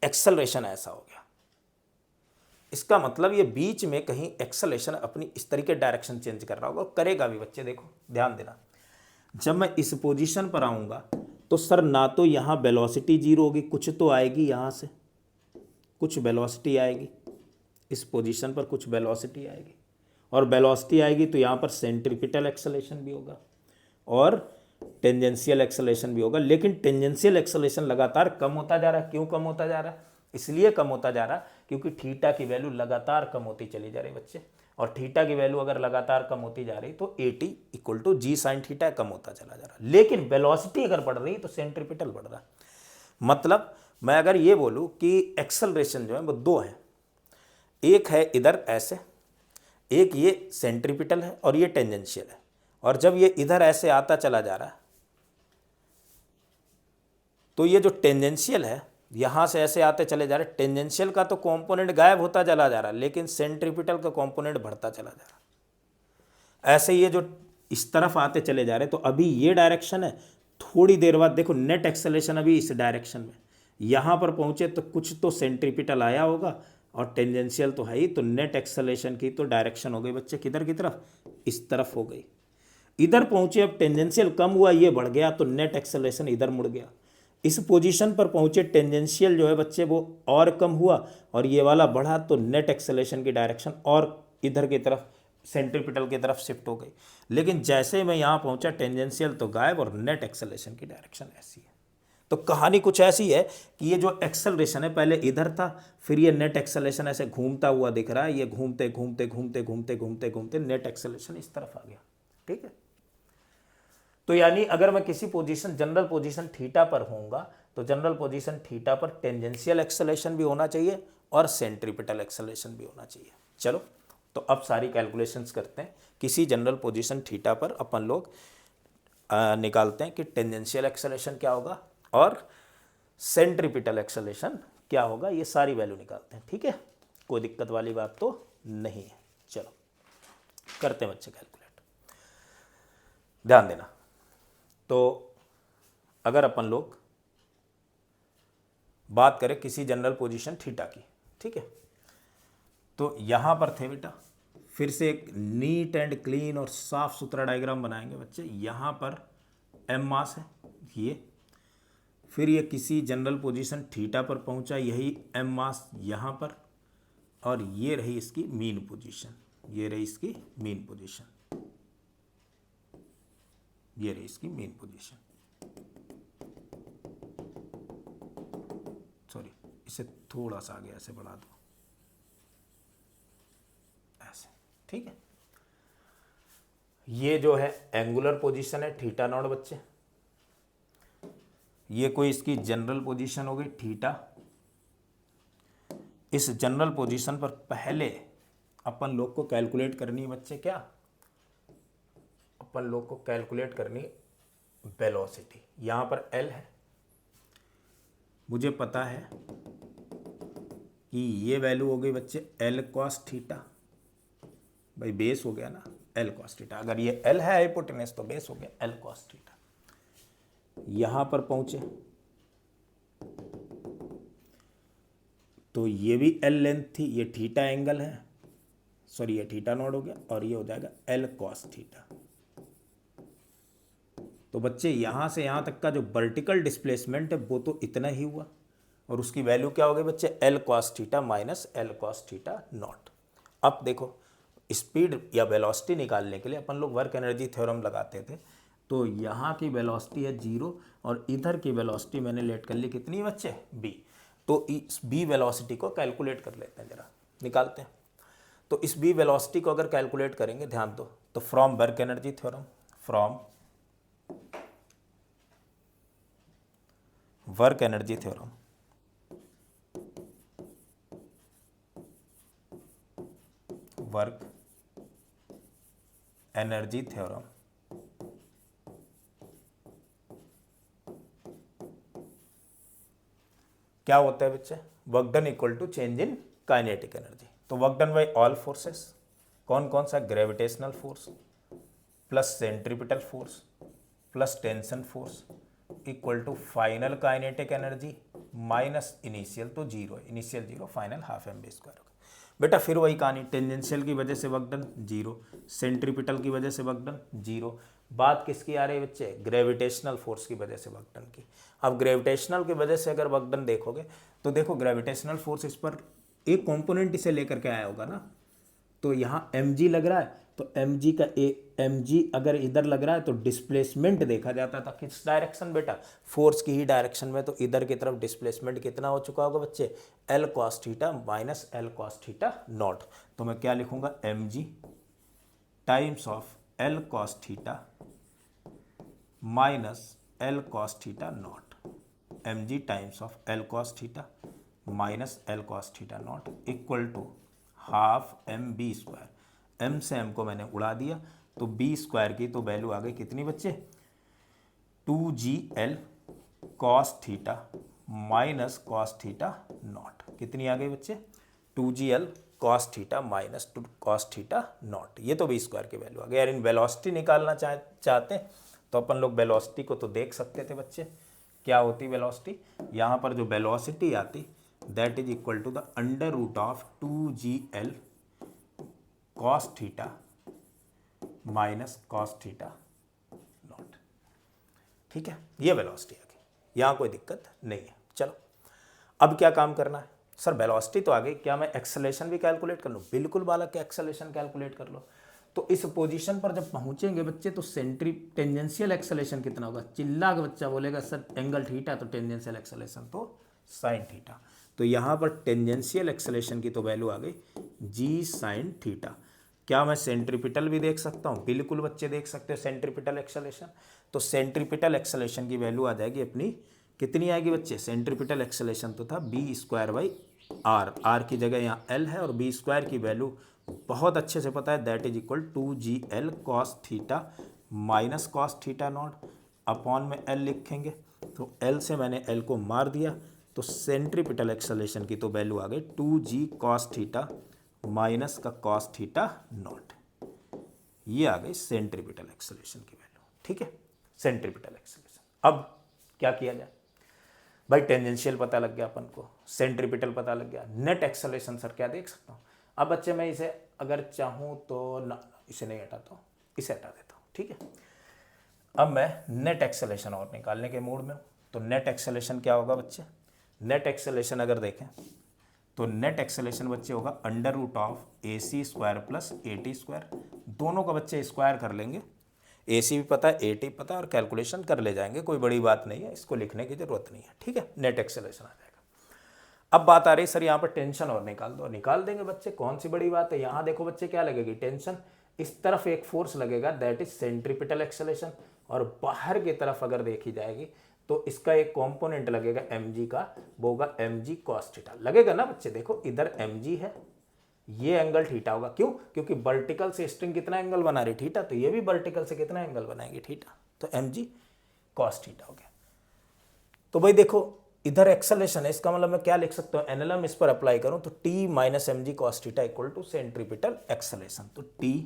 एक्सेलरेशन ऐसा हो गया। इसका मतलब ये बीच में कहीं एक्सेलरेशन अपनी इस तरीके डायरेक्शन चेंज कर रहा होगा, करेगा भी बच्चे, देखो ध्यान देना। जब मैं इस पोजीशन पर आऊँगा तो सर ना तो यहाँ वेलोसिटी जीरो होगी, कुछ तो आएगी यहाँ से, कुछ वेलोसिटी आएगी, इस पोजीशन पर कुछ वेलोसिटी आएगी, और वेलोसिटी आएगी तो यहाँ पर सेंट्रीपिटल एक्सेलेरेशन भी होगा और टेंजेंशियल एक्सेलेरेशन भी होगा। लेकिन टेंजेंशियल एक्सेलेरेशन लगातार कम होता जा रहा है। क्यों कम होता जा रहा है, इसलिए कम होता जा रहा क्योंकि थीटा की वैल्यू लगातार कम होती चली जा रही बच्चे, और थीटा की वैल्यू अगर लगातार कम होती जा रही तो AT equal to ji sine theta कम होता चला जा रहा। लेकिन वेलोसिटी अगर बढ़ रही तो सेंट्रीपिटल बढ़ रहा। मतलब मैं अगर ये बोलूँ कि एक्सेलरेशन जो है वो दो है, एक है इधर ऐसे, एक ये सेंट्रीपिटल है और ये टेंजेंशियल है। और जब ये इधर ऐसे आता चला जा रहा है तो ये जो टेंजेंशियल है यहाँ से ऐसे आते चले जा रहे, टेंजेंशियल का तो कंपोनेंट गायब होता चला जा रहा, लेकिन सेंट्रीपिटल का कंपोनेंट बढ़ता चला जा रहा। ऐसे ये जो इस तरफ आते चले जा रहे, तो अभी ये डायरेक्शन है, थोड़ी देर बाद देखो नेट एक्सेलेरेशन अभी इस डायरेक्शन में, यहाँ पर पहुँचे तो कुछ तो सेंट्रीपिटल आया होगा और टेंजेंशियल तो है ही, तो नेट एक्सेलेरेशन की तो डायरेक्शन हो गई बच्चे किधर की तरफ, इस तरफ हो गई। इधर पहुँचे, अब टेंजेंशियल कम हुआ, ये बढ़ गया, तो नेट एक्सेलेरेशन इधर मुड़ गया। इस पोजीशन पर पहुंचे, टेंजेंशियल जो है बच्चे वो और कम हुआ और ये वाला बढ़ा, तो नेट एक्सेलेरेशन की डायरेक्शन और इधर की तरफ सेंट्रीपिटल की तरफ शिफ्ट हो गई। लेकिन जैसे मैं यहाँ पहुंचा, टेंजेंशियल तो गायब और नेट एक्सेलेरेशन की डायरेक्शन ऐसी है। तो कहानी कुछ ऐसी है कि ये जो एक्सेलरेशन है पहले इधर था, फिर ये नेट एक्सेलरेशन ऐसे घूमता हुआ दिख रहा है, ये घूमते घूमते घूमते घूमते घूमते घूमते नेट एक्सेलरेशन इस तरफ आ गया, ठीक है। तो यानी अगर मैं किसी पोजीशन जनरल पोजीशन थीटा पर होऊंगा तो जनरल पोजीशन थीटा पर टेंजेंशियल एक्सेलरेशन भी होना चाहिए और सेंट्रीपिटल एक्सेलरेशन भी होना चाहिए। चलो तो अब सारी कैलकुलेशंस करते हैं। किसी जनरल पोजीशन थीटा पर अपन लोग निकालते हैं कि टेंजेंशियल एक्सेलरेशन क्या होगा और सेंट्रीपिटल एक्सेलरेशन क्या होगा, ये सारी वैल्यू निकालते हैं, ठीक है। कोई दिक्कत वाली बात तो नहीं है। चलो करते हैं बच्चे कैलकुलेट, ध्यान देना। तो अगर अपन लोग बात करें किसी जनरल पोजीशन थीटा की, ठीक है, तो यहां पर थे बेटा, फिर से एक नीट एंड क्लीन और साफ सुथरा डायग्राम बनाएंगे बच्चे। यहां पर एम मास है ये, फिर ये किसी जनरल पोजीशन थीटा पर पहुंचा, यही एम मास यहां पर, और ये रही इसकी मीन पोजीशन, ये रही इसकी मीन पोजीशन, ये रही इसकी मीन पोजीशन। सॉरी, इसे थोड़ा सा आगे ऐसे बढ़ा दो, ऐसे, ठीक है। ये जो है एंगुलर पोजीशन है थीटा नॉट बच्चे, ये कोई इसकी जनरल पोजीशन हो गई थीटा। इस जनरल पोजीशन पर पहले अपन लोग को कैलकुलेट करनी है बच्चे, क्या अपन लोग को कैलकुलेट करनी वेलोसिटी। यहां पर एल है, मुझे पता है कि ये वैल्यू हो गई बच्चे एल कॉस थीटा, भाई बेस हो गया ना एल कॉस थीटा, अगर ये एल है हाइपोटेनस तो बेस हो गया एल कॉस थीटा। यहां पर पहुंचे तो ये भी एल लेंथ थी, ये थीटा एंगल है, सॉरी ये थीटा नॉट हो गया, और ये हो जाएगा एल कॉस थीटा। तो बच्चे यहां से यहां तक का जो वर्टिकल डिस्प्लेसमेंट है वो तो इतना ही हुआ, और उसकी वैल्यू क्या हो गई बच्चे l cos theta minus l cos theta not. अब देखो स्पीड या वेलोसिटी निकालने के लिए अपन लोग वर्क एनर्जी थ्योरम लगाते थे, तो यहाँ की वेलोसिटी है 0 और इधर की वेलोसिटी मैंने लेट कर ली कितनी है बच्चे b। तो इस b वेलोसिटी को कैलकुलेट कर लेते हैं, जरा निकालते हैं। तो इस b वेलोसिटी को अगर कैलकुलेट करेंगे, ध्यान दो, तो from work energy theorem, from work energy theorem, work energy theorem, क्या होता है बच्चे, work done equal to change in kinetic energy. तो work done by all forces, कौन कौन सा, gravitational force plus centripetal force plus tension force equal to final kinetic energy minus initial, तो zero, initial zero, final half M B square होगा। बेटा फिर वही कहानी, टेंजेंशियल की वजह से वर्क डन जीरो, सेंट्रीपिटल की वजह से वर्क डन जीरो। बात किसकी आ रही है बच्चे, ग्रेविटेशनल फोर्स की वजह से वर्क डन की। अब ग्रेविटेशनल की वजह से अगर वर्क डन देखोगे तो देखो ग्रेविटेशनल फोर्स इस पर एक कंपोनेंट इसे लेकर के आया होगा ना, तो यहाँ mg लग रहा है, तो mg का mg अगर इधर लग रहा है तो डिस्प्लेसमेंट देखा जाता था किस डायरेक्शन बेटा, फोर्स की ही डायरेक्शन में, तो इधर की तरफ डिस्प्लेसमेंट कितना हो चुका होगा बच्चे, l cos theta minus l cos theta naught. तो मैं क्या लिखूंगा, mg times of l cos theta minus l cos theta naught, mg times of l cos theta minus l cos theta naught equal to half M B square. M से m को मैंने उड़ा दिया, तो बी स्क्वायर की तो value आ गई कितनी बच्चे, 2gl cos theta minus cos theta not, कितनी आ गई बच्चे, 2gl cos theta minus cos theta naught. ये तो बी स्क्वायर की वैल्यू आ गई। यार इन वेलोसिटी निकालना चाहते हैं तो अपन लोग वेलोसिटी को तो देख सकते थे बच्चे, क्या होती वेलोसिटी, यहाँ पर जो वेलोसिटी आती that is equal to the under root of 2gl cos theta minus cos theta naught. ठीक है, ये वेलोसिटी आ गई, यहाँ कोई दिक्कत नहीं है। चलो अब क्या काम करना है, सर वेलोसिटी तो आ गई, क्या मैं एक्सेलेरेशन भी कैलकुलेट कर लूँ, बिल्कुल बालक के एक्सेलेरेशन कैलकुलेट कर लो। तो इस पोजीशन पर जब पहुंचेंगे बच्चे तो सेंट्री टेंजेंशियल एक्सेलेरेशन कितना होगा, चिल्ला के बच्चा बोलेगा सर एंगल थीटा, तो टेंजेंशियल एक्सेलेरेशन तो साइन थीटा। तो यहाँ पर टेंजेंशियल एक्सेलेरेशन की तो वैल्यू आ गई जी साइन थीटा। क्या मैं सेंट्रीपिटल भी देख सकता हूँ, बिल्कुल बच्चे देख सकते हो सेंट्रीपिटल एक्सेलेरेशन। तो सेंट्रीपिटल एक्सेलेरेशन की वैल्यू आ जाएगी अपनी, कितनी आएगी बच्चे, सेंट्रीपिटल एक्सेलेरेशन तो था v square by r, r की जगह यहाँ एल है, और बी स्क्वायर की वैल्यू बहुत अच्छे से पता है, that is equal 2gl cos theta minus cos theta not, upon में एल लिखेंगे, तो एल से मैंने एल को मार दिया, तो सेंट्रीपिटल एक्सेलेरेशन की तो वैल्यू आ गई 2g कॉस थीटा माइनस का कॉस थीटा नॉट। ये आ गई सेंट्रीपिटल एक्सेलेरेशन की वैल्यू। ठीक है, सेंट्रीपिटल एक्सेलेरेशन। अब क्या किया जाए भाई, टेंजेंशियल पता लग गया अपन को, सेंट्रीपिटल पता लग गया, नेट एक्सेलरेशन सर क्या देख सकता हूँ। अब बच्चे मैं इसे अगर चाहूँ तो ना, इसे नहीं हटाता हूँ, इसे हटा देता हूँ, ठीक है। अब मैं नेट एक्सेलरेशन और निकालने के मूड में हूँ। तो नेट एक्सेलरेशन क्या होगा बच्चे, नेट एक्सेलरेशन अगर देखें तो नेट एक्सेलरेशन बच्चे होगा under root of A C square plus A T square. दोनों का बच्चे स्क्वायर कर लेंगे, ए सी भी पता है, ए टी पता है, और कैलकुलेशन कर ले जाएंगे, कोई बड़ी बात नहीं है, इसको लिखने की जरूरत नहीं है, ठीक है। नेट एक्सेलरेशन आ जाएगा। अब बात आ रही सर यहाँ पर टेंशन और निकाल दो, निकाल देंगे बच्चे, कौन सी बड़ी बात है। यहाँ देखो बच्चे क्या लगेगी टेंशन, इस तरफ एक फोर्स लगेगा दैट इज सेंट्रीपिटल एक्सेलरेशन, और बाहर की तरफ अगर देखी जाएगी तो इसका एक कंपोनेंट लगेगा mg का, वो होगा mg cos थीटा लगेगा ना बच्चे। देखो इधर mg है, ये एंगल थीटा होगा, क्यों, क्योंकि वर्टिकल से स्ट्रिंग कितना एंगल बना रही थीटा, तो ये भी वर्टिकल से कितना एंगल बनाएगी थीटा, तो mg cos थीटा हो गया। तो भाई देखो इधर एक्सेलरेशन है, इसका मतलब मैं क्या लिख सकता हूँ, एनएलएम इस पर अप्लाई करूं तो t minus M G cos theta equal to centripetal acceleration. तो t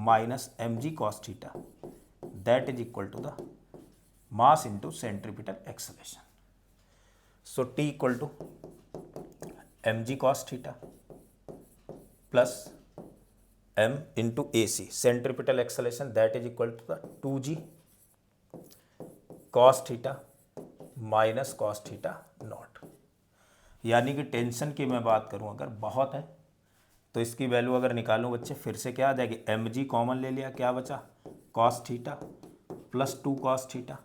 minus M G cos theta that is equal to the mass into centripetal acceleration. So T equal to mg cos theta plus m into AC centripetal acceleration that is equal to the 2g cos theta minus cos theta not. यानी कि tension की मैं बात करूं अगर बहुत है तो इसकी वैल्यू अगर निकालूं बच्चे फिर से क्या आ जाएगी, mg कॉमन ले लिया, क्या बचा cos theta plus 2 cos theta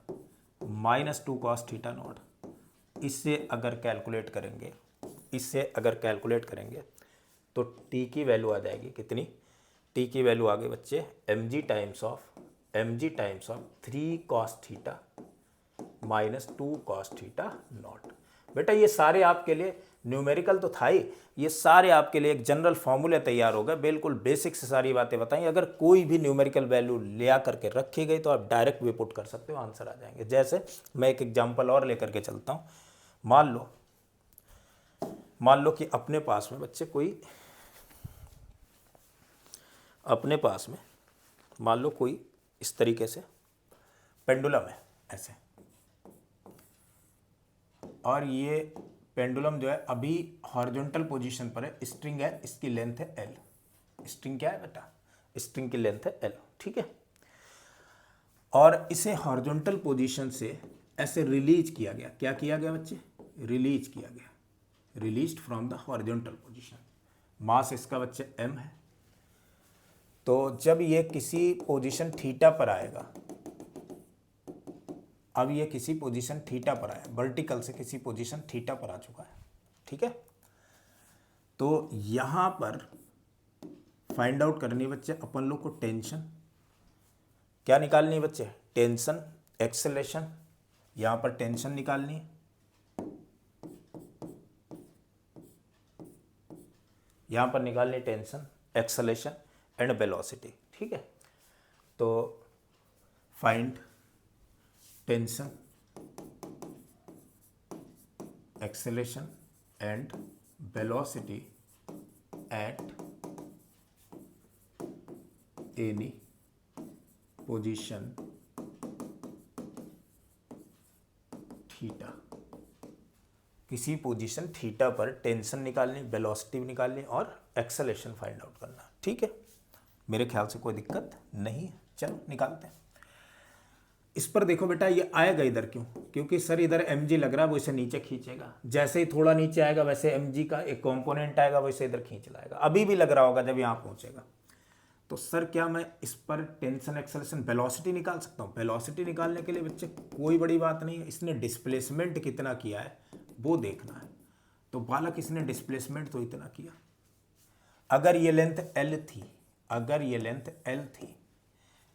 minus 2 cos theta naught. इससे अगर कैलकुलेट करेंगे, इससे अगर कैलकुलेट करेंगे तो t की वैल्यू आ जाएगी कितनी, t की वैल्यू आ गई बच्चे mg times of 3 cos theta minus 2 cos theta naught. बेटा ये सारे आपके लिए न्यूमेरिकल तो था ही, ये सारे आपके लिए एक जनरल फॉर्मूले तैयार हो गए, बिल्कुल बेसिक से सारी बातें बताई। अगर कोई भी न्यूमेरिकल वैल्यू ले आ करके रखी गई तो आप डायरेक्ट भी पुट कर सकते हो, आंसर आ जाएंगे। जैसे मैं एक एग्जांपल और लेकर के चलता हूँ। मान लो कि अपने पास में बच्चे कोई, अपने पास में मान लो कोई इस तरीके से पेंडुलम है ऐसे, और ये पेंडुलम जो है अभी हॉरिजॉन्टल पोजीशन पर है, स्ट्रिंग है, इसकी लेंथ है एल। स्ट्रिंग क्या है बेटा, स्ट्रिंग की लेंथ है एल, ठीक है। और इसे हॉरिजॉन्टल पोजीशन से ऐसे रिलीज किया गया, क्या किया गया बच्चे, रिलीज किया गया, released from the horizontal position. Mass इसका बच्चे m है। तो जब ये किसी पोजीशन थीटा पर आएगा, अब ये किसी पोजीशन थीटा पर आया, वर्टिकल से किसी पोजीशन थीटा पर आ चुका है, ठीक है। तो यहां पर फाइंड आउट करनी है बच्चे अपन लोग को टेंशन, क्या निकालनी है बच्चे, टेंशन एक्सेलरेशन, यहां पर टेंशन निकालनी है, यहां पर निकालनी है टेंशन एक्सेलरेशन एंड वेलोसिटी, ठीक है। तो find tension acceleration and velocity at any position theta. किसी पोजीशन थीटा पर टेंशन निकालनी, वेलोसिटी निकालनी और एक्सेलरेशन फाइंड आउट करना, ठीक है। मेरे ख्याल से कोई दिक्कत नहीं है, चलो निकालते हैं। इस पर देखो बेटा ये आएगा इधर, क्यों, क्योंकि सर इधर mg लग रहा है, वो इसे नीचे खींचेगा। जैसे ही थोड़ा नीचे आएगा वैसे mg का एक कंपोनेंट आएगा, वो इसे इधर खींच लाएगा। अभी भी लग रहा होगा जब यहाँ पहुंचेगा। तो सर क्या मैं इस पर टेंशन एक्सेलरेशन वेलोसिटी निकाल सकता हूँ? वेलोसिटी निकालने के लिए बच्चे कोई बड़ी बात नहीं है, इसने डिस्प्लेसमेंट कितना किया है वो देखना है। तो बालक इसने डिस्प्लेसमेंट तो इतना किया, अगर ये लेंथ l थी, अगर ये लेंथ l थी,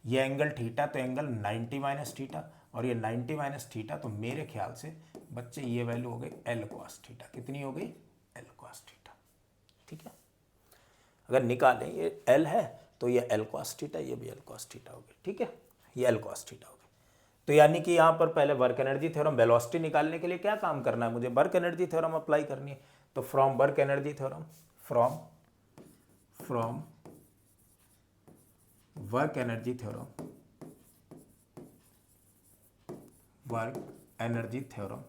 ये एंगल थीटा, तो एंगल 90 माइनस थीटा, और ये 90 माइनस थीटा, तो मेरे ख्याल से बच्चे ये वैल्यू हो गई एल कॉस थीटा। कितनी हो गई, एल कॉस थीटा, ठीक है। अगर निकालें ये एल है तो ये एल कॉस थीटा, ये भी एल कॉस थीटा हो गई, ठीक है, ये एल कॉस थीटा हो गई। तो यानी कि यहाँ पर पहले वर्क एनर्जी थ्योरम, वेलोसिटी निकालने के लिए क्या काम करना है मुझे, वर्क एनर्जी थ्योरम अप्लाई करनी है। तो from work energy theorem, from work energy theorem, work energy theorem,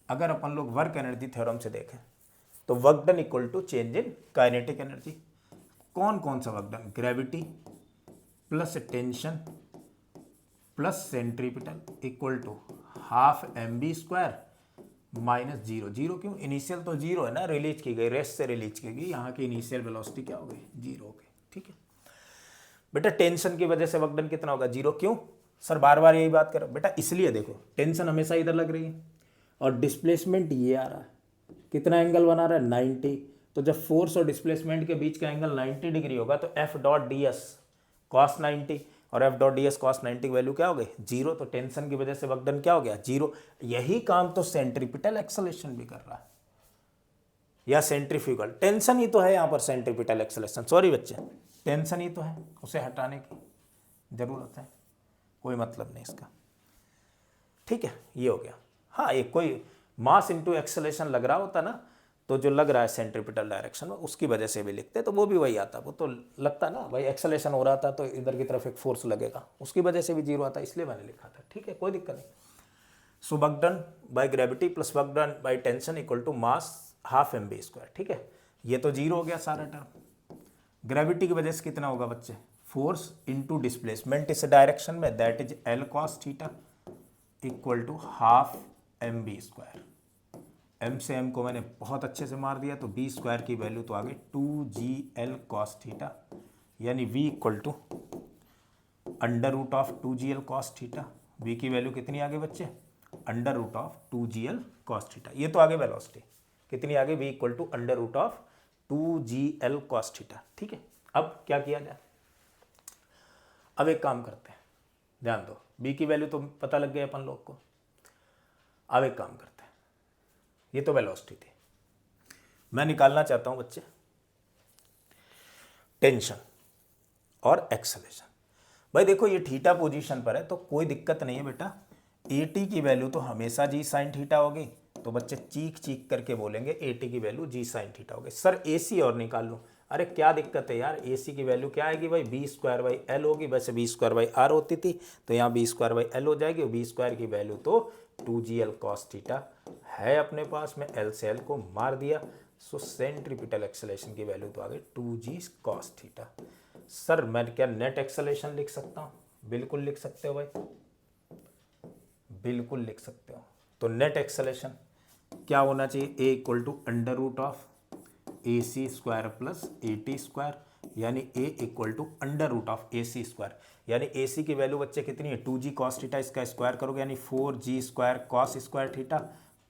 अगर अपन लोग वर्क एनर्जी थ्योरम से देखें तो work done equal to change in kinetic energy. कौन कौन सा work done? Gravity plus tension plus centripetal equal to half M B square minus zero. Zero क्यों? इनिशियल तो जीरो है ना, रिलीज की गई, रेस्ट से रिलीज की गई, यहाँ की इनिशियल वेलोसिटी क्या हो गई? जीरो हो गई। ठीक है बेटा, टेंशन की वजह से वर्क डन कितना होगा? जीरो। क्यों सर बार बार यही बात कर रहा हूं? बेटा इसलिए देखो, टेंशन हमेशा इधर लग रही है और डिस्प्लेसमेंट ये आ रहा है, कितना एंगल बना रहा है? 90। तो जब फोर्स और डिस्प्लेसमेंट के बीच का एंगल 90 डिग्री होगा तो F dot D S cos 90 और F dot D S cos 90 की वैल्यू क्या हो गई? जीरो। तो टेंशन की वजह से वर्क डन क्या हो गया? जीरो। यही काम तो सेंट्रीपिटल एक्सेलरेशन भी कर रहा है, या सेंट्रीफ्यूगल। टेंशन ही तो है यहाँ पर सेंट्रीपिटल एक्सेलरेशन। सॉरी बच्चे, टेंशन ही तो है, उसे हटाने की जरूरत है, कोई मतलब नहीं इसका। ठीक है, ये हो गया। हाँ, एक कोई मास इंटू एक्सेलरेशन लग रहा होता ना, तो जो लग रहा है सेंट्रीपिटल डायरेक्शन में, उसकी वजह से भी लिखते तो वो भी वही आता। वो तो लगता ना भाई, एक्सेलरेशन हो रहा था तो इधर की तरफ एक फोर्स लगेगा, उसकी वजह से भी जीरो आता, इसलिए मैंने लिखा था। ठीक है, कोई दिक्कत नहीं। So work done by gravity plus work done by tension equal to mass half M B square. ठीक है, ये तो जीरो हो गया सारा टर्म। ग्रेविटी की वजह से कितना होगा बच्चे? फोर्स इंटू डिस्प्लेसमेंट इस डायरेक्शन में, that is l cos theta equal to half M B square. M से एम को मैंने बहुत अच्छे से मार दिया, तो बी स्क्वायर की वैल्यू तो आ गई 2gl कॉस थीटा, यानी v equal to under root of 2gl cos theta. V की वैल्यू कितनी आ गई बच्चे? Under root of 2gl cos theta. ये तो आगे वेलोसिटी कितनी आ गई? V equal to under root of 2gl cos theta. ठीक है, अब क्या किया जाए? अब एक काम करते हैं, ध्यान दो, बी की वैल्यू तो पता लग गई अपन लोग को। अब एक काम करते हैं, ये तो वेलोसिटी थी, मैं निकालना चाहता हूं बच्चे टेंशन और एक्सेलरेशन। भाई देखो, ये थीटा पोजीशन पर है तो कोई दिक्कत नहीं है बेटा, एटी की वैल्यू तो हमेशा जी साइन थीटा होगी। तो बच्चे चीख चीख करके बोलेंगे एटी की वैल्यू जी साइन थीटा होगी। सर एसी और निकाल लो। अरे क्या दिक्कत है यार, एसी की वैल्यू क्या आएगी भाई? बी स्क्वायर बाई एल होगी। वैसे बी स्क्वायर बाई आर होती थी, तो यहाँ बी स्क्वायर बाई एल हो जाएगी। बी स्क्वायर की वैल्यू तो 2gl कॉस थीटा है अपने पास में, एल से एल को मार दिया। सो सेंट्रीपिटल एक्सेलरेशन की वैल्यू तो आ गई 2g कॉस थीटा। सर मैं क्या नेट एक्सेलरेशन लिख सकता हूँ? बिल्कुल लिख सकते हो भाई, बिल्कुल लिख सकते हो। तो नेट एक्सेलरेशन क्या होना चाहिए? A equal to under root of A C square plus A T square, यानी A equal to under root of A C square. यानी ए सी की वैल्यू बच्चे कितनी है? 2g कॉस थीटा, इसका स्क्वायर करोगे यानी 4g square cos square theta,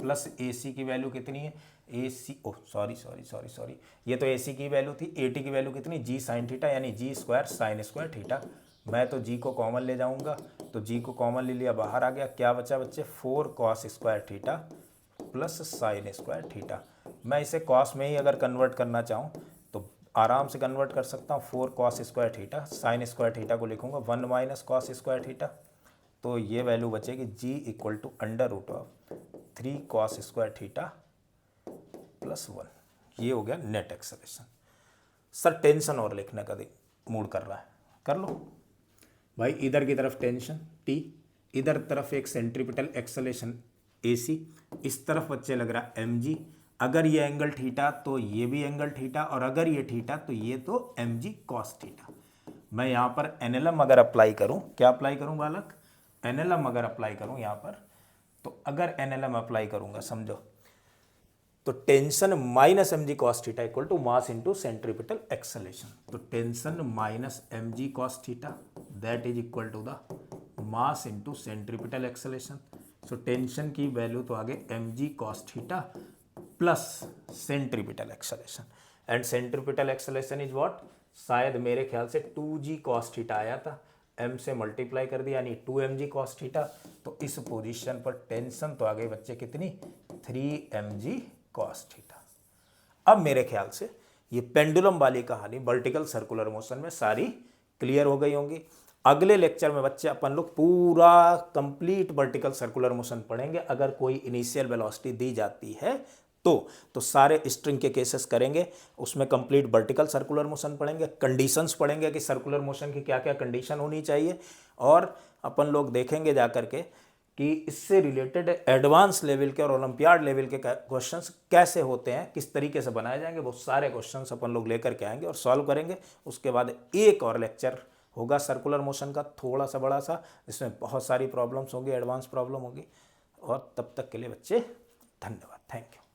plus A C की वैल्यू कितनी है? ए सी सॉरी, ये तो ए सी की वैल्यू थी। ए टी की वैल्यू कितनी? जी साइन थीटा, यानी जी स्क्वायर साइन स्क्वायर थीटा। मैं तो जी को कॉमन ले जाऊंगा, तो जी को कॉमन ले लिया, बाहर आ गया। क्या बचा बच्चे? 4 cos square theta plus sine square theta. मैं इसे कॉस में ही अगर कन्वर्ट करना चाहूँ तो आराम से कन्वर्ट कर सकता हूँ। 4 cos square theta, sine square theta को लिखूंगा 1 माइनस कॉस स्क्वायर थीटा। तो ये वैल्यू बचेगी G equal to under root of 3 cos square theta plus 1। ये हो गया नेट एक्सेलरेशन। सर टेंशन और लिखने का मूड कर रहा है, कर लो भाई। इधर की तरफ टेंशन टी, इधर तरफ एक सेंट्रीपिटल एक्सेलरेशन AC, इस तरफ बच्चे लग रहा है mg। अगर ये एंगल थीटा तो ये भी एंगल थीटा, और अगर ये थीटा तो ये तो mg cos थीटा। मैं यहाँ पर NLM अगर अप्लाई करूँ, क्या अप्लाई करूँ बालक? NLM अगर अप्लाई करूँ यहाँ पर, तो अगर NLM अप्लाई करूँगा समझो, तो tension minus M G cos theta equal to mass into centripetal acceleration. तो tension minus M G cos theta that is equal to the mass into centripetal acceleration. So tension की value तो आगे M ji cos theta plus centripetal acceleration, and centripetal acceleration is what? शायद मेरे ख्याल से 2g cos theta आया था, m से मल्टीप्लाई कर दिया यानी 2mg कॉस थीटा। तो इस पोजीशन पर टेंशन तो आ गई बच्चे कितनी? 3mg cos theta. अब मेरे ख्याल से ये पेंडुलम वाली कहानी वर्टिकल सर्कुलर मोशन में सारी क्लियर हो गई होंगी। अगले लेक्चर में बच्चे अपन लोग पूरा कंप्लीट वर्टिकल सर्कुलर मोशन पढ़ेंगे। अगर कोई इनिशियल वेलोसिटी दी जाती है तो सारे स्ट्रिंग के केसेस करेंगे, उसमें कंप्लीट वर्टिकल सर्कुलर मोशन पढ़ेंगे, कंडीशंस पढ़ेंगे कि सर्कुलर मोशन की क्या क्या कंडीशन होनी चाहिए, और अपन लोग देखेंगे जा करके कि इससे रिलेटेड एडवांस लेवल के और ओलंपियाड लेवल के क्वेश्चंस कैसे होते हैं, किस तरीके से बनाए जाएंगे, वो सारे क्वेश्चंस अपन लोग लेकर के आएंगे और सॉल्व करेंगे। उसके बाद एक और लेक्चर होगा सर्कुलर मोशन का, थोड़ा सा बड़ा सा, जिसमें बहुत सारी प्रॉब्लम्स होंगी, एडवांस प्रॉब्लम होगी। और तब तक के लिए बच्चे धन्यवाद, थैंक यू।